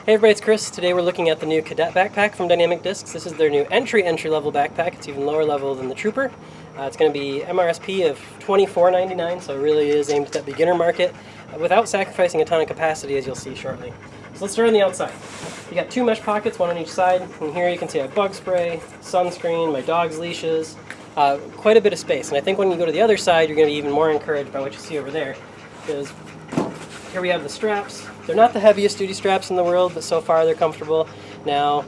Hey everybody, it's Chris. Today we're looking at the new Cadet backpack from Dynamic Discs. This is their new entry-level backpack. It's even lower level than the Trooper. It's going to be MRSP of $24.99, so it really is aimed at that beginner market without sacrificing a ton of capacity, as you'll see shortly. So let's start on the outside. You got two mesh pockets, one on each side, and here you can see I have bug spray, sunscreen, my dog's leashes, quite a bit of space. And I think when you go to the other side, you're going to be even more encouraged by what you see over there, because here we have the straps. They're not the heaviest duty straps in the world, but so far they're comfortable. Now,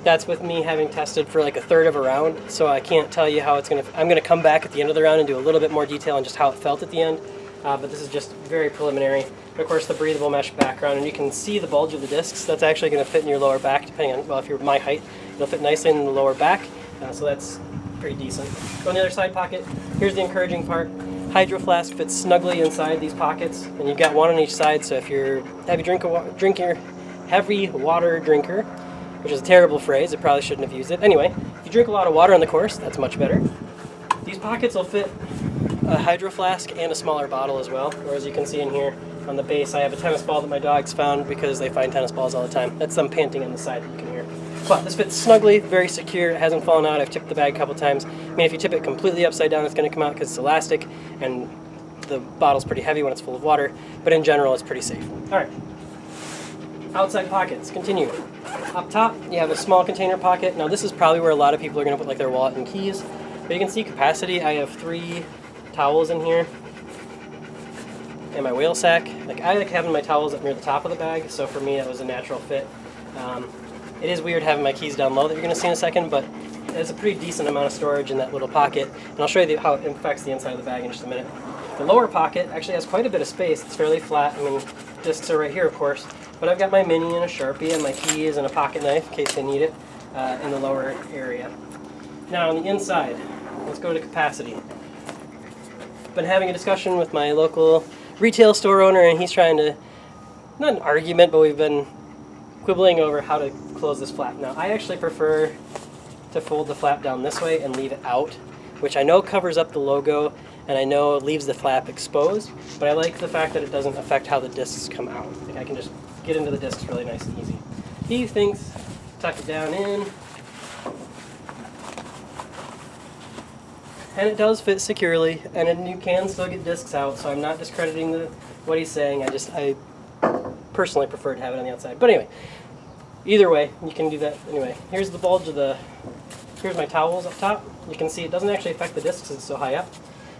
that's with me having tested for like a third of a round, so I can't tell you how it's going to... I'm going to come back at the end of the round and do a little bit more detail on just how it felt at the end, but this is just very preliminary. But of course, the breathable mesh background, and you can see the bulge of the discs. That's actually going to fit in your lower back, depending on, well, if you're my height, it'll fit nicely in the lower back, so that's pretty decent. Go on the other side pocket. Here's the encouraging part. Hydro flask fits snugly inside these pockets, and you've got one on each side, so if you're a heavy water drinker, which is a terrible phrase, I probably shouldn't have used it. Anyway, if you drink a lot of water on the course, that's much better. These pockets will fit a hydro flask and a smaller bottle as well, or as you can see in here on the base, I have a tennis ball that my dogs found because they find tennis balls all the time. That's them panting on the side that you can hear. But this fits snugly, very secure, it hasn't fallen out. I've tipped the bag a couple times. I mean, if you tip it completely upside down, it's going to come out because it's elastic, and the bottle's pretty heavy when it's full of water, but in general, it's pretty safe. All right, outside pockets, continue. Up top, you have a small container pocket. Now, this is probably where a lot of people are going to put like their wallet and keys, but you can see capacity. I have 3 towels in here, and my whale sack. I like having my towels up near the top of the bag, so for me, that was a natural fit. It is weird having my keys down low that you're going to see in a second, but there's a pretty decent amount of storage in that little pocket, and I'll show you how it affects the inside of the bag in just a minute. The lower pocket actually has quite a bit of space. It's fairly flat. I mean, discs are right here, of course, but I've got my mini and a Sharpie and my keys and a pocket knife in case they need it in the lower area. Now on the inside, let's go to capacity. I've been having a discussion with my local retail store owner, and he's trying to, not an argument, but we've been quibbling over how to close this flap. Now, I actually prefer to fold the flap down this way and leave it out, which I know covers up the logo, and I know leaves the flap exposed, but I like the fact that it doesn't affect how the discs come out. Like, I can just get into the discs really nice and easy. He thinks, tuck it down in, and it does fit securely, and you can still get discs out, so I'm not discrediting what he's saying. I personally prefer to have it on the outside. But anyway, either way, you can do that. Anyway, here's the bulge of here's my towels up top. You can see it doesn't actually affect the discs because it's so high up.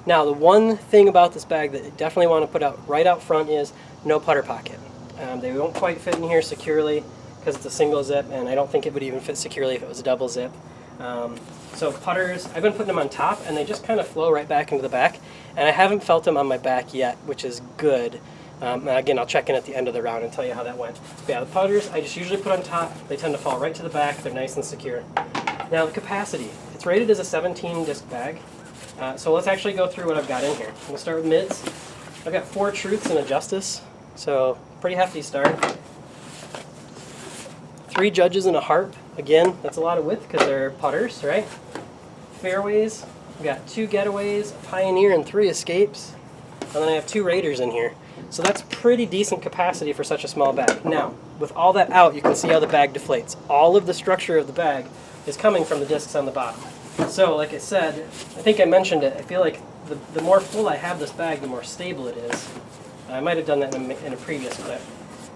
Now, the one thing about this bag that you definitely want to put out right out front is no putter pocket. They won't quite fit in here securely because it's a single zip, and I don't think it would even fit securely if it was a double zip. So putters, I've been putting them on top, and they just kind of flow right back into the back, and I haven't felt them on my back yet, which is good. Again, I'll check in at the end of the round and tell you how that went. But yeah, the putters, I just usually put on top. They tend to fall right to the back. They're nice and secure. Now, the capacity. It's rated as a 17 disc bag. So let's actually go through what I've got in here. We'll start with mids. I've got 4 truths and a justice, so pretty hefty start. 3 judges and a harp. Again, that's a lot of width because they're putters, right? Fairways. We've got 2 getaways, a pioneer, and 3 escapes. And then I have 2 raiders in here. So that's pretty decent capacity for such a small bag. Now, with all that out, you can see how the bag deflates. All of the structure of the bag is coming from the discs on the bottom. So, like I said, I think I mentioned it, I feel like the more full I have this bag, the more stable it is. I might have done that in a previous clip.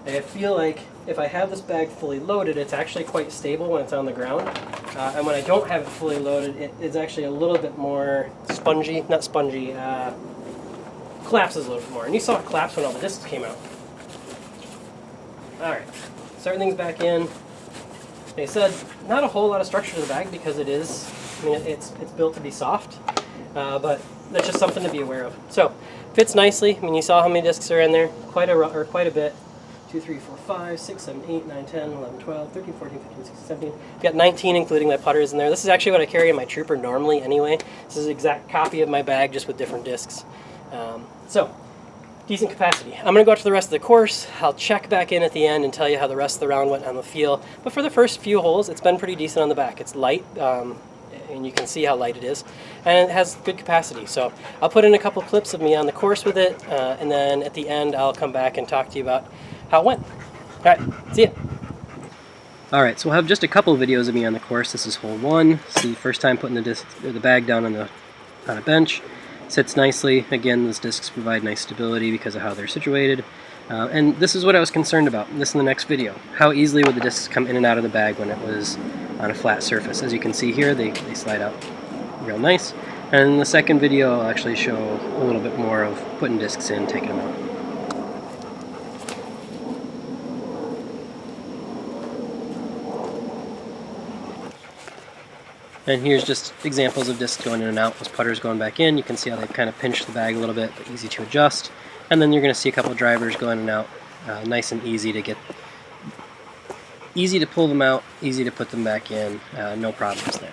I feel like if I have this bag fully loaded, it's actually quite stable when it's on the ground. And when I don't have it fully loaded, it's actually a little bit more spongy, not spongy, collapses a little bit more. And you saw it collapse when all the discs came out. Alright, so everything's back in. Like I said, not a whole lot of structure to the bag because it is, I mean, it's built to be soft, but that's just something to be aware of. So, fits nicely. I mean, you saw how many discs are in there, quite a bit. 2, 3, 4, 5, 6, 7, 8, 9, 10, 11, 12, 13, 14, 15, 16, 17. I've got 19 including my putters in there. This is actually what I carry in my Trooper normally anyway. This is an exact copy of my bag just with different discs. So, decent capacity. I'm going to go out to the rest of the course. I'll check back in at the end and tell you how the rest of the round went on the feel. But for the first few holes, it's been pretty decent on the back. It's light, and you can see how light it is. And it has good capacity. So I'll put in a couple clips of me on the course with it, and then at the end I'll come back and talk to you about how it went. All right, see ya. Alright, so we'll have just a couple of videos of me on the course. This is hole 1. See, first time putting the disc, or the bag down on a bench. Sits nicely. Again, those discs provide nice stability because of how they're situated. And this is what I was concerned about. This in the next video. How easily would the discs come in and out of the bag when it was on a flat surface? As you can see here, they slide out real nice. And in the second video, I'll actually show a little bit more of putting discs in, taking them out. And here's just examples of discs going in and out, those putters going back in. You can see how they've kind of pinched the bag a little bit, but easy to adjust. And then you're going to see a couple of drivers going in and out, nice and easy to get, easy to pull them out, easy to put them back in, no problems there.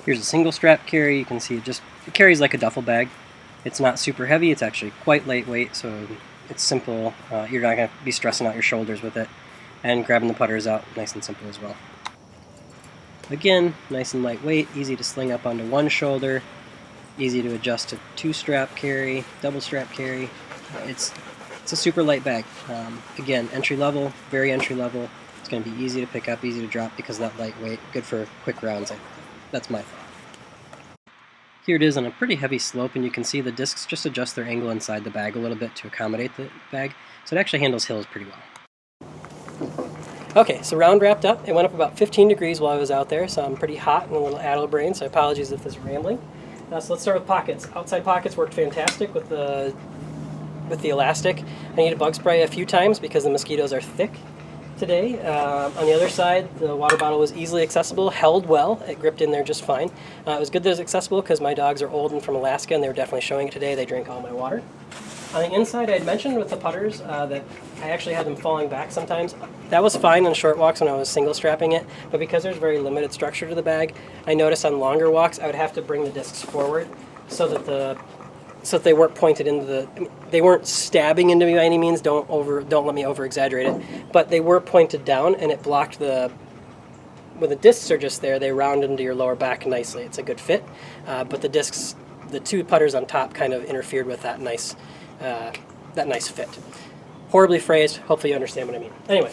Here's a single strap carry. You can see it carries like a duffel bag. It's not super heavy, it's actually quite lightweight, so it's simple. You're not going to be stressing out your shoulders with it. And grabbing the putters out, nice and simple as well. Again, nice and lightweight, easy to sling up onto one shoulder, easy to adjust to 2-strap carry, double strap carry. It's a super light bag. Again, entry level, very entry level. It's going to be easy to pick up, easy to drop because of that lightweight. Good for quick rounds. That's my thought. Here it is on a pretty heavy slope, and you can see the discs just adjust their angle inside the bag a little bit to accommodate the bag. So it actually handles hills pretty well. Okay, so round wrapped up. It went up about 15 degrees while I was out there, so I'm pretty hot and a little addle-brained, so apologies if this is rambling. So let's start with pockets. Outside pockets worked fantastic with the elastic. I need to bug spray a few times because the mosquitoes are thick today. On the other side, the water bottle was easily accessible, held well, it gripped in there just fine. It was good that it was accessible because my dogs are old and from Alaska and they were definitely showing it today. They drank all my water. On the inside, I had mentioned with the putters that I actually had them falling back sometimes. That was fine on short walks when I was single strapping it, but because there's very limited structure to the bag, I noticed on longer walks I would have to bring the discs forward so that they weren't pointed into they weren't stabbing into me by any means. Don't let me over exaggerate it, but they were pointed down and it blocked when the discs are just there, they round into your lower back nicely. It's a good fit, but the discs, the 2 putters on top kind of interfered with that nice fit. Horribly phrased, hopefully you understand what I mean. Anyway,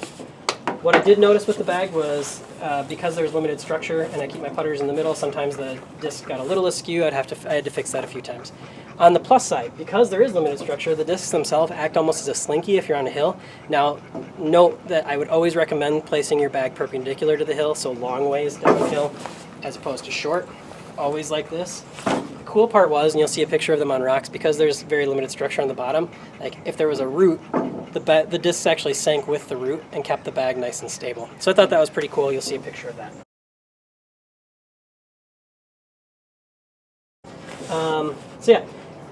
what I did notice with the bag was because there's limited structure and I keep my putters in the middle, sometimes the disc got a little askew. I had to fix that a few times. On the plus side, because there is limited structure, the discs themselves act almost as a slinky if you're on a hill. Now, note that I would always recommend placing your bag perpendicular to the hill, so long ways downhill as opposed to short, always like this. The cool part was, and you'll see a picture of them on rocks, because there's very limited structure on the bottom, like if there was a root, the discs actually sank with the root and kept the bag nice and stable. So I thought that was pretty cool. You'll see a picture of that. So yeah,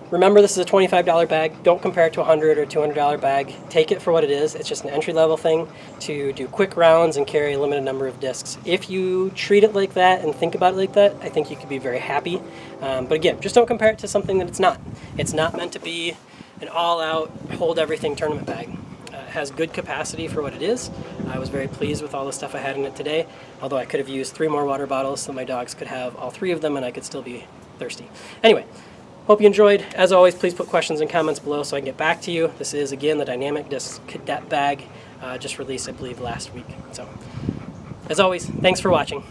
remember this is a $25 bag. Don't compare it to a $100 or $200 bag. Take it for what it is. It's just an entry-level thing to do quick rounds and carry a limited number of discs. If you treat it like that and think about it like that, I think you could be very happy. But again, just don't compare it to something that it's not. It's not meant to be an all-out, hold-everything tournament bag. It has good capacity for what it is. I was very pleased with all the stuff I had in it today, although I could have used 3 more water bottles so my dogs could have all 3 of them and I could still be thirsty. Anyway, hope you enjoyed. As always, please put questions and comments below so I can get back to you. This is, again, the Dynamic Discs Cadet bag, just released, I believe, last week. So, as always, thanks for watching.